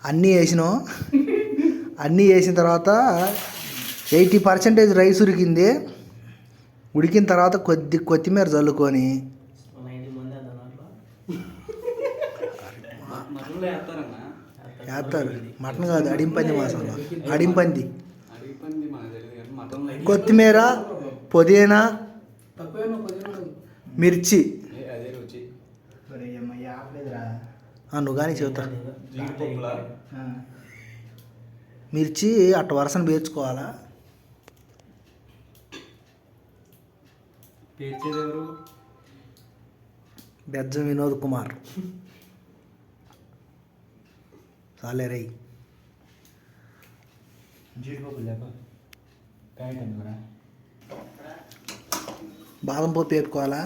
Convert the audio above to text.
అన్నీ వేసినాం. అన్నీ వేసిన తర్వాత 80% రైస్ ఉడికింది. ఉడికిన తర్వాత కొత్తిమీర చల్లుకొని వేస్తారు. మటన్ కాదు, అడింపంది మసాలా. అడింపంది, కొత్తిమీర, పుదీనా, మిర్చి. నువ్వు కానీ చెబుతా. మిర్చి అట్ట వరుసను పేర్చుకోవాలా. బెజ్జం వినోద్ కుమార్. చాలే రై. బాదం పప్పు వేపుకోవాలా.